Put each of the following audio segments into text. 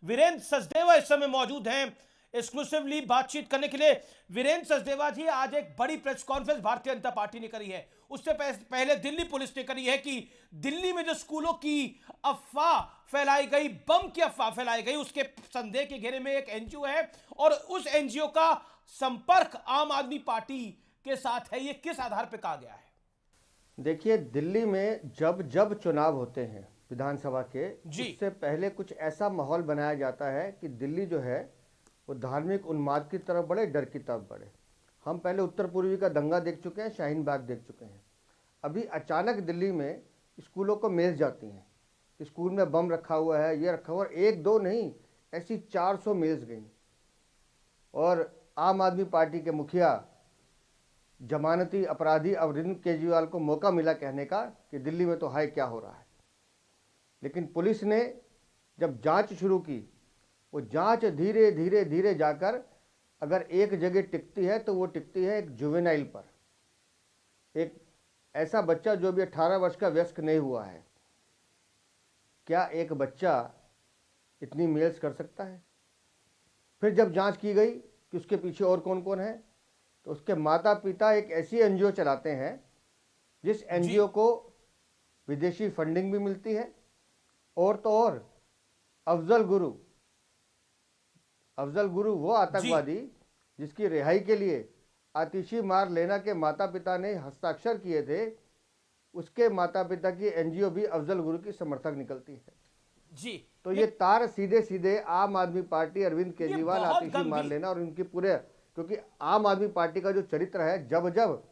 वीरेंद्र सचदेवा इस समय मौजूद हैं एक्सक्लूसिवली बातचीत करने के लिए। वीरेंद्र सचदेवा जी, आज एक बड़ी press conference Bharatiya Janata party ने करी है, उससे पहले दिल्ली पुलिस ने करी है कि दिल्ली में जो स्कूलों की अफवाह फैलाई गई, बम की अफवाह फैलाई गई, उसके संदेह के घेरे में एक एनजीओ है और उस एनजीओ का संपर्क आम आदमी पार्टी के साथ है। ये किस आधार पर कहा गया है? देखिए, दिल्ली में जब जब चुनाव होते हैं विधानसभा के, उससे पहले कुछ ऐसा माहौल बनाया जाता है कि दिल्ली जो है वो धार्मिक उन्माद की तरफ बढ़े, डर की तरफ बढ़े। हम पहले उत्तर पूर्वी का दंगा देख चुके हैं, शाहीन बाग देख चुके हैं। अभी अचानक दिल्ली में स्कूलों को मेल जाती हैं कि स्कूल में बम रखा हुआ है, ये रखा हुआ है। एक दो नहीं, ऐसी 400 मेल्स गई। और आम आदमी पार्टी के मुखिया जमानती अपराधी अरविंद केजरीवाल को मौका मिला कहने का कि दिल्ली में तो हाय क्या हो रहा है। लेकिन पुलिस ने जब जांच शुरू की, वो जांच धीरे धीरे धीरे जाकर अगर एक जगह टिकती है तो वो टिकती है एक जुवेनाइल पर, एक ऐसा बच्चा जो भी 18 वर्ष का वयस्क नहीं हुआ है। क्या एक बच्चा इतनी मेल्स कर सकता है? फिर जब जांच की गई कि उसके पीछे और कौन कौन है, तो उसके माता पिता एक ऐसी एनजीओ चलाते हैं जिस एनजीओ को विदेशी फंडिंग भी मिलती है। और तो और अफजल गुरु वो आतंकवादी जिसकी रिहाई के लिए आतिशी मार लेना के माता पिता ने हस्ताक्षर किए थे, उसके माता पिता की एनजीओ भी अफजल गुरु की समर्थक निकलती है जी। तो ये तार सीधे सीधे आम आदमी पार्टी, अरविंद केजरीवाल, आतिशी मार लेना और उनकी पूरे, क्योंकि आम आदमी पार्टी का जो चरित्र है, जब जब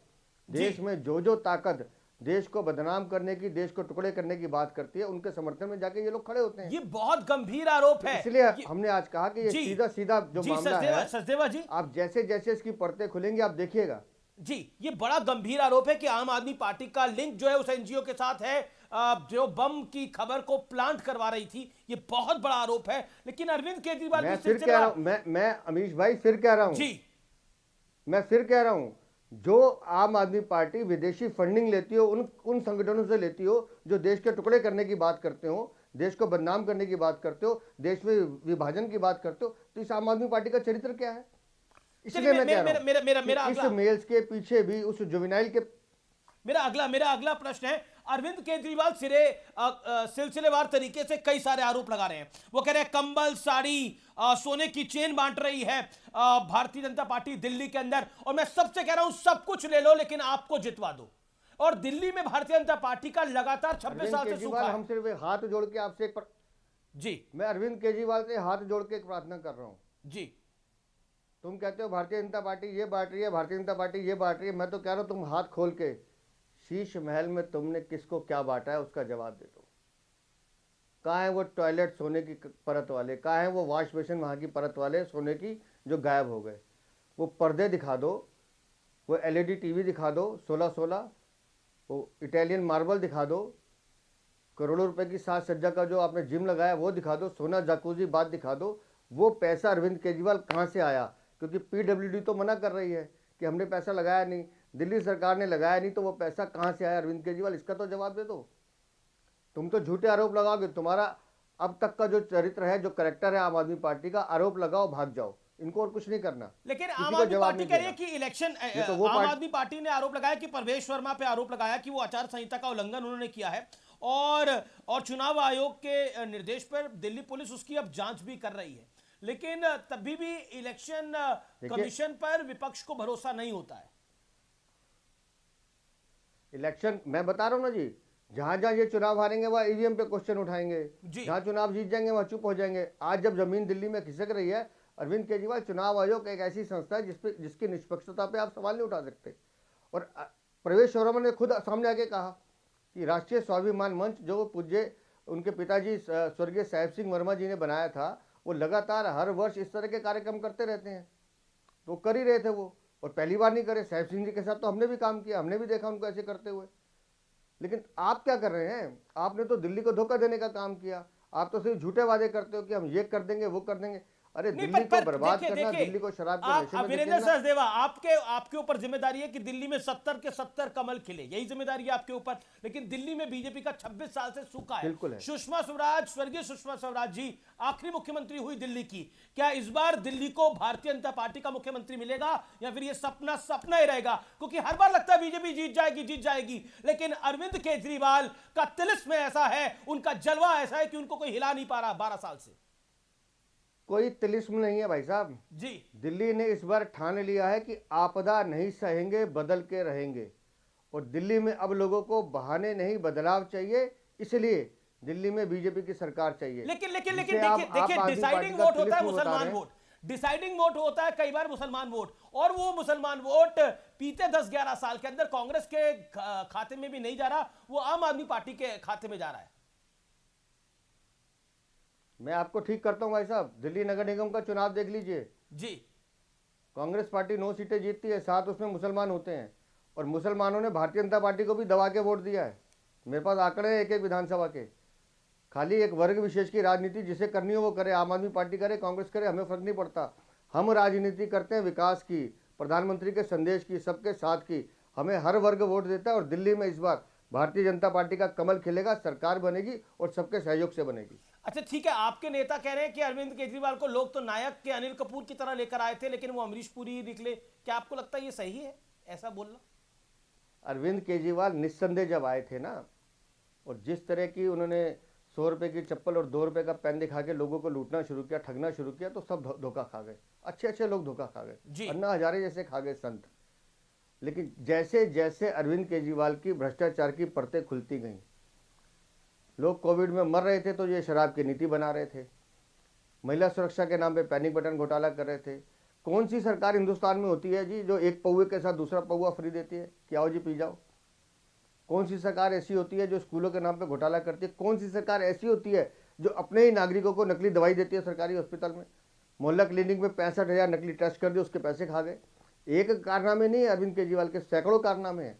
देश में जो ताकत देश को बदनाम करने की, देश को टुकड़े करने की बात करती है, उनके समर्थन में जाके ये लोग खड़े होते हैं। ये बहुत गंभीर आरोप है, इसलिए हमने आज कहा कि ये सीधा सीधा जो मामला है, सचदेवा जी, आप जैसे जैसे इसकी परतें खुलेंगी आप देखिएगा जी, ये बड़ा गंभीर आरोप है कि आम आदमी पार्टी का लिंक जो है उस एनजीओ के साथ है जो बम की खबर को प्लांट करवा रही थी। ये बहुत बड़ा आरोप है। लेकिन अरविंद केजरीवाल, मैं फिर कह रहा हूं, मैं अमीश भाई फिर कह रहा हूं जी, मैं फिर कह रहा हूं, जो आम आदमी पार्टी विदेशी फंडिंग लेती हो, उन संगठनों से लेती हो जो देश के टुकड़े करने की बात करते हो, देश को बदनाम करने की बात करते हो, देश में विभाजन की बात करते हो, तो इस आम आदमी पार्टी का चरित्र क्या है? इसलिए मैं कह रहा हूं इस मेल्स के पीछे भी उस जुवेनाइल के। मेरा अगला प्रश्न है, अरविंद केजरीवाल सिलसिलेवार तरीके से कई सारे आरोप लगा रहे हैं। वो कह रहे हैं कंबल, साड़ी, सोने की चेन बांट रही है भारतीय जनता पार्टी दिल्ली के अंदर, और मैं सबसे कह रहा हूं सब कुछ ले लो लेकिन आपको जितवा दो। और दिल्ली में भारतीय जनता पार्टी का लगातार 26 साल से सूखा है। हम सिर्फ हाथ जोड़ के आपसे जी, मैं अरविंद केजरीवाल से हाथ जोड़ के एक प्रार्थना कर रहा हूं जी। तुम कहते हो भारतीय जनता पार्टी ये बांट रही है, भारतीय जनता पार्टी ये बांट रही है। मैं तो कह रहा हूं तुम हाथ खोल के शीश महल में तुमने किसको क्या बांटा है उसका जवाब दे दो। कहाँ है वो टॉयलेट सोने की परत वाले? कहाँ है वो वॉश बेसिन वहाँ की परत वाले सोने की जो गायब हो गए? वो पर्दे दिखा दो, वो एलईडी टीवी दिखा दो 16-16, वो इटालियन मार्बल दिखा दो, करोड़ों रुपए की साज सज्जा का जो आपने जिम लगाया वो दिखा दो, सोना जाकूजी बात दिखा दो। वो पैसा अरविंद केजरीवाल कहाँ से आया? क्योंकि पीडब्ल्यूडी तो मना कर रही है कि हमने पैसा लगाया नहीं, दिल्ली सरकार ने लगाया नहीं, तो वो पैसा कहाँ से आया अरविंद केजरीवाल? इसका तो जवाब दे दो। तुम तो झूठे आरोप लगाओगे। तुम्हारा अब तक का जो चरित्र है, जो करेक्टर है आम आदमी पार्टी का, आरोप लगाओ भाग जाओ, इनको और कुछ नहीं करना। लेकिन आम आदमी पार्टी कह रही है कि इलेक्शन, आम आदमी पार्टी ने आरोप लगाया कि परवेश वर्मा पे आरोप लगाया कि वो आचार संहिता का उल्लंघन उन्होंने किया है, और चुनाव आयोग के निर्देश पर दिल्ली पुलिस उसकी अब जांच भी कर रही है। लेकिन तभी भी इलेक्शन कमीशन पर विपक्ष को भरोसा नहीं होता है। इलेक्शन, मैं बता रहा हूं ना जी, जहां जहां ये चुनाव हारेंगे वहां ईवीएम पे क्वेश्चन उठाएंगे, जहां चुनाव जीत जाएंगे वहां चुप हो जाएंगे। आज जब जमीन दिल्ली में खिसक रही है, अरविंद केजरीवाल, चुनाव आयोग एक ऐसी संस्था है जिसकी निष्पक्षता पे आप सवाल नहीं उठा सकते। और प्रवेश वर्मा ने खुद सामने आके कहा कि राष्ट्रीय स्वाभिमान मंच जो पूज्य उनके पिताजी स्वर्गीय साहेब सिंह वर्मा जी ने बनाया था, वो लगातार हर वर्ष इस तरह के कार्यक्रम करते रहते हैं। तो कर ही रहे थे वो, और पहली बार नहीं करे। साहेब सिंह जी के साथ तो हमने भी काम किया, हमने भी देखा उनको ऐसे करते हुए। लेकिन आप क्या कर रहे हैं? आपने तो दिल्ली को धोखा देने का काम किया। आप तो सिर्फ झूठे वादे करते हो कि हम ये कर देंगे वो कर देंगे। अरे नहीं, दिल्ली को बर्बाद देखिए, करना, देखिए, दिल्ली को शराब के आप नशे में वीरेंद्र धकेलना। सचदेवा, आपके ऊपर जिम्मेदारी है कि दिल्ली में 70 के 70 कमल खिले, यही जिम्मेदारी है आपके ऊपर। लेकिन दिल्ली में बीजेपी का 26 साल से सूखा है। बिल्कुल है। सुषमा स्वराज, स्वर्गीय सुषमा स्वराज जी आखिरी मुख्यमंत्री हुई दिल्ली की। क्या इस बार दिल्ली को भारतीय जनता पार्टी का मुख्यमंत्री मिलेगा, या फिर ये सपना सपना ही रहेगा? क्योंकि हर बार लगता है बीजेपी जीत जाएगी, लेकिन अरविंद केजरीवाल का तिलिस्म ऐसा है, उनका जलवा ऐसा है कि उनको कोई हिला नहीं पा रहा 12 साल से। कोई तिलिस्म नहीं है भाई साहब जी, दिल्ली ने इस बार ठान लिया है कि आपदा नहीं सहेंगे, बदल के रहेंगे। और दिल्ली में अब लोगों को बहाने नहीं, बदलाव चाहिए। इसलिए दिल्ली में बीजेपी की सरकार चाहिए। लेकिन जिसे देखिए, आम डिसाइडिंग आदमी वोट पार्टी होता है का तिलिस्म बता मुसलमान रहे हैं। वोट। डिसाइडिंग वोट होता है कई बार मुसलमान वोट, और वो मुसलमान वोट बीते 10-11 साल के अंदर कांग्रेस के खाते में भी नहीं जा रहा, वो आम आदमी पार्टी के खाते में जा रहा है। मैं आपको ठीक करता हूं भाई साहब, दिल्ली नगर निगम का चुनाव देख लीजिए जी, कांग्रेस पार्टी 9 सीटें जीतती है, 7 उसमें मुसलमान होते हैं। और मुसलमानों ने भारतीय जनता पार्टी को भी दबा के वोट दिया है। मेरे पास आंकड़े हैं एक एक विधानसभा के। खाली एक वर्ग विशेष की राजनीति जिसे करनी हो वो करे, आम आदमी पार्टी करे, कांग्रेस करे, हमें फर्क नहीं पड़ता। हम राजनीति करते हैं विकास की, प्रधानमंत्री के संदेश की, सबके साथ की। हमें हर वर्ग वोट देता है। और दिल्ली में इस बार भारतीय जनता पार्टी का कमल खिलेगा, सरकार बनेगी और सबके सहयोग से बनेगी। अच्छा ठीक है, आपके नेता कह रहे हैं कि अरविंद केजरीवाल को लोग तो नायक के अनिल कपूर की तरह लेकर आए थे, लेकिन वो अमरीश पुरी ही निकले। क्या आपको लगता है ये सही है ऐसा बोलना? अरविंद केजरीवाल निस्संदेह जब आए थे ना, और जिस तरह की उन्होंने 100 रुपये की चप्पल और 2 रुपये का पेन दिखा के लोगों को लूटना शुरू किया, ठगना शुरू किया, तो सब धोखा खा गए। अच्छे अच्छे लोग धोखा खा गए, अन्ना हजारे जैसे खा गए संत। लेकिन जैसे जैसे अरविंद केजरीवाल की भ्रष्टाचार की परतें खुलती गईं, लोग कोविड में मर रहे थे तो ये शराब की नीति बना रहे थे, महिला सुरक्षा के नाम पे पैनिक बटन घोटाला कर रहे थे। कौन सी सरकार हिंदुस्तान में होती है जी जो एक पौवे के साथ दूसरा पौवा फ्री देती है कि आओ जी पी जाओ? कौन सी सरकार ऐसी होती है जो स्कूलों के नाम पे घोटाला करती है? कौन सी सरकार ऐसी होती है जो अपने ही नागरिकों को नकली दवाई देती है सरकारी हॉस्पिटल में? मोहल्ला क्लिनिक में 65,000 नकली टेस्ट कर दिए, उसके पैसे खा गए। एक कारनामे नहीं है अरविंद केजरीवाल के, सैकड़ों कारनामे हैं।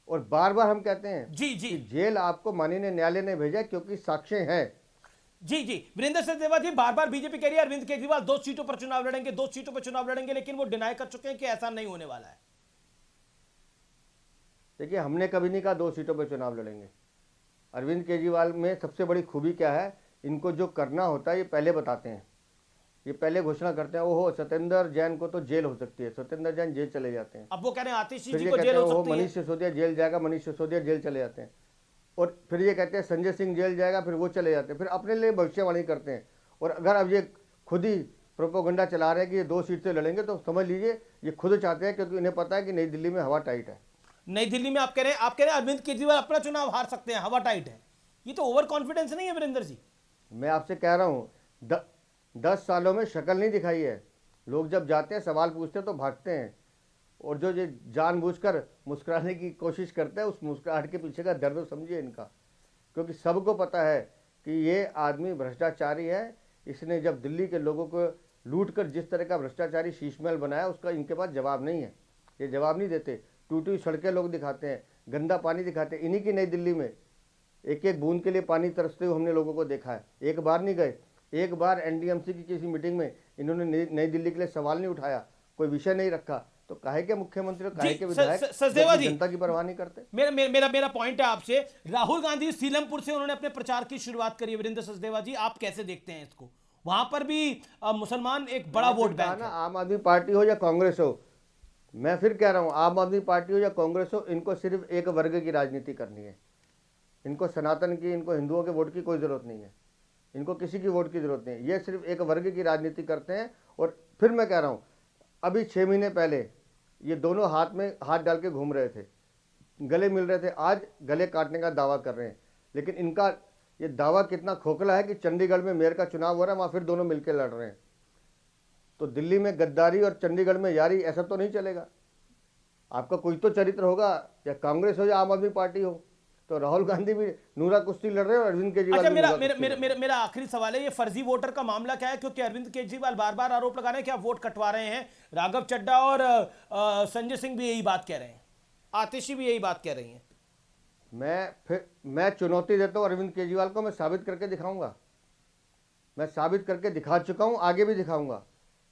और बार बार हम कहते हैं जी जी कि जेल आपको माननीय न्यायालय ने भेजा क्योंकि साक्ष्य हैं। जी जी वीरेंद्र सचदेवा जी, बार बार बीजेपी कह रही है अरविंद केजरीवाल 2 सीटों पर चुनाव लड़ेंगे, 2 सीटों पर चुनाव लड़ेंगे, लेकिन वो डिनाई कर चुके हैं कि ऐसा नहीं होने वाला है। देखिए, हमने कभी नहीं कहा 2 सीटों पर चुनाव लड़ेंगे। अरविंद केजरीवाल में सबसे बड़ी खूबी क्या है, इनको जो करना होता है ये पहले बताते हैं। ये पहले घोषणा करते हैं, ओहो सत्येंद्र जैन को तो जेल हो सकती है, सत्येंद्र जैन जेल चले जाते हैं। अब वो कह रहे हैं आतिशी फिर जी ये को कहते जेल हैं हो ओहो सकती है। मनीष सिसोदिया जेल जाएगा, मनीष सिसोदिया जेल चले जाते हैं। और फिर ये कहते हैं संजय सिंह जेल जाएगा, फिर वो चले जाते हैं। फिर अपने लिए भविष्यवाणी करते हैं। और अगर अब ये खुद ही प्रोपोगंडा चला रहे हैं कि ये 2 सीट से लड़ेंगे, तो समझ लीजिए ये खुद चाहते हैं, क्योंकि इन्हें पता है कि नई दिल्ली में हवा टाइट है। नई दिल्ली में आप कह रहे हैं अरविंद केजरीवाल अपना चुनाव हार सकते हैं, हवा टाइट है। ये तो ओवर कॉन्फिडेंस नहीं है वीरेंद्र जी? मैं आपसे कह रहा हूँ 10 सालों में शक्ल नहीं दिखाई है। लोग जब जाते हैं सवाल पूछते हैं तो भागते हैं। और जो ये जानबूझकर मुस्कुराने की कोशिश करते हैं, उस मुस्कुराहट के पीछे का दर्द समझिए इनका। क्योंकि सबको पता है कि ये आदमी भ्रष्टाचारी है। इसने जब दिल्ली के लोगों को लूट कर जिस तरह का भ्रष्टाचारी शीशमहल बनाया, उसका इनके पास जवाब नहीं है। ये जवाब नहीं देते। टूटी सड़कें लोग दिखाते हैं, गंदा पानी दिखाते हैं। इन्हीं की नई दिल्ली में एक एक बूंद के लिए पानी तरसते हुए हमने लोगों को देखा है। एक बार नहीं गए, एक बार एनडीएमसी की किसी मीटिंग में इन्होंने नई दिल्ली के लिए सवाल नहीं उठाया, कोई विषय नहीं रखा। तो काहे के मुख्यमंत्री और काहे के विधायक सचदेवा जी, जनता की परवाह नहीं करते? मेरा पॉइंट है आपसे, राहुल गांधी सीलमपुर से उन्होंने अपने प्रचार की शुरुआत करी है। वीरेंद्र सचदेवा जी, आप कैसे देखते हैं इसको? वहां पर भी मुसलमान एक बड़ा वोट बैंक है। आम आदमी पार्टी हो या कांग्रेस हो, मैं फिर कह रहा हूं, आम आदमी पार्टी हो या कांग्रेस हो, इनको सिर्फ एक वर्ग की राजनीति करनी है। इनको सनातन की, इनको हिंदुओं के वोट की कोई जरूरत नहीं है। इनको किसी की वोट की जरूरत नहीं है। ये सिर्फ एक वर्ग की राजनीति करते हैं। और फिर मैं कह रहा हूं, अभी 6 महीने पहले ये दोनों हाथ में हाथ डाल के घूम रहे थे, गले मिल रहे थे, आज गले काटने का दावा कर रहे हैं। लेकिन इनका ये दावा कितना खोखला है कि चंडीगढ़ में मेयर का चुनाव हो रहा है, वहाँ फिर दोनों मिलकर लड़ रहे हैं। तो दिल्ली में गद्दारी और चंडीगढ़ में यारी, ऐसा तो नहीं चलेगा। आपका कोई तो चरित्र होगा, या कांग्रेस हो या आम आदमी पार्टी हो। तो राहुल गांधी भी नूरा कुश्ती लड़ रहे हैं और अरविंद केजरीवाल अच्छा, मेरा आखिरी सवाल है, ये फर्जी वोटर का मामला क्या है? क्योंकि अरविंद केजरीवाल बार बार आरोप लगा रहे हैं कि आप वोट कटवा रहे हैं। राघव चड्ढा और संजय सिंह भी यही बात कह रहे हैं, आतिशी भी यही बात कह रही हैं। मैं चुनौती देता हूं अरविंद केजरीवाल को, मैं साबित करके दिखाऊंगा। मैं साबित करके दिखा चुका हूं, आगे भी दिखाऊंगा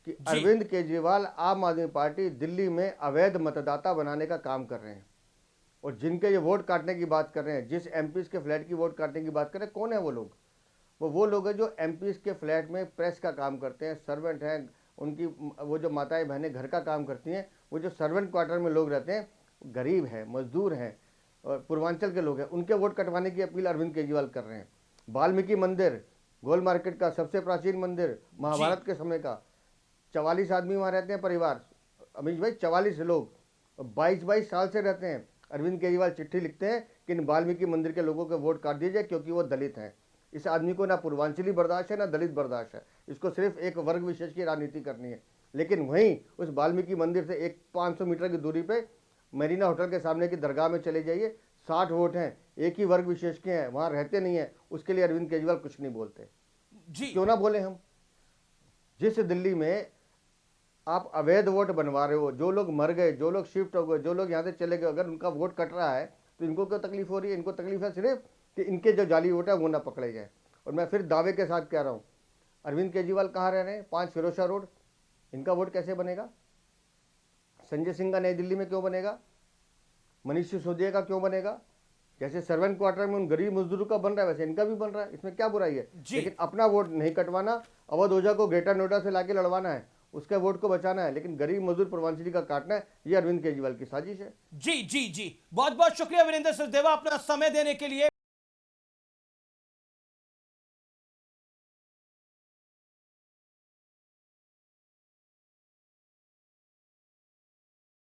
कि अरविंद केजरीवाल आम आदमी पार्टी दिल्ली में अवैध मतदाता बनाने का काम कर रहे हैं। और जिनके ये वोट काटने की बात कर रहे हैं, जिस एमपीज के फ्लैट की वोट काटने की बात कर रहे हैं, कौन है वो लोग? वो लोग हैं जो एमपीज के फ्लैट में प्रेस का काम करते हैं, सर्वेंट हैं, उनकी वो जो माताएं बहनें घर का काम करती हैं, वो जो सर्वेंट क्वार्टर में लोग रहते हैं, गरीब हैं, मजदूर हैं और पूर्वांचल के लोग हैं, उनके वोट कटवाने की अपील अरविंद केजरीवाल कर रहे हैं। वाल्मीकि मंदिर, गोल मार्केट का सबसे प्राचीन मंदिर, महाभारत के समय का, 44 आदमी वहाँ रहते हैं परिवार, अमीश भाई 44 लोग, 22 साल से रहते हैं। अरविंद केजरीवाल चिट्ठी लिखते हैं कि इन वाल्मीकि मंदिर के लोगों के वोट काट दिए जाए क्योंकि वो दलित हैं। इस आदमी को ना पूर्वांचली बर्दाश्त है ना दलित बर्दाश्त है, इसको सिर्फ एक वर्ग विशेष की राजनीति करनी है। लेकिन वहीं उस वाल्मीकि मंदिर से 500 मीटर की दूरी पे मरीना होटल के सामने की दरगाह में चले जाइए, 60 वोट हैं, एक ही वर्ग विशेष के हैं, वहाँ रहते नहीं हैं, उसके लिए अरविंद केजरीवाल कुछ नहीं बोलते। क्यों ना बोले हम? जिस दिल्ली में आप अवैध वोट बनवा रहे हो, जो लोग मर गए, जो लोग शिफ्ट हो गए, जो लोग यहाँ से चले गए, अगर उनका वोट कट रहा है तो इनको क्यों तकलीफ हो रही है? इनको तकलीफ है सिर्फ कि इनके जो जाली वोट है वो ना पकड़े जाए। और मैं फिर दावे के साथ कह रहा हूँ, अरविंद केजरीवाल कहाँ रह रहे हैं? 5 फिरोजशाह रोड, इनका वोट कैसे बनेगा? संजय सिंह का नई दिल्ली में क्यों बनेगा? मनीष सिसोदिया का क्यों बनेगा? जैसे सर्वेंट क्वार्टर में उन गरीब मजदूरों का बन रहा है वैसे इनका भी बन रहा है, इसमें क्या बुराई है? लेकिन अपना वोट नहीं कटवाना, अवध ओझा को ग्रेटर नोएडा से लाके लड़वाना है, उसके वोट को बचाना है, लेकिन गरीब मजदूर पूर्वांचली का काटना है, ये अरविंद केजरीवाल की साजिश है। जी जी जी, बहुत बहुत शुक्रिया वीरेंद्र सचदेवा अपना समय देने के लिए।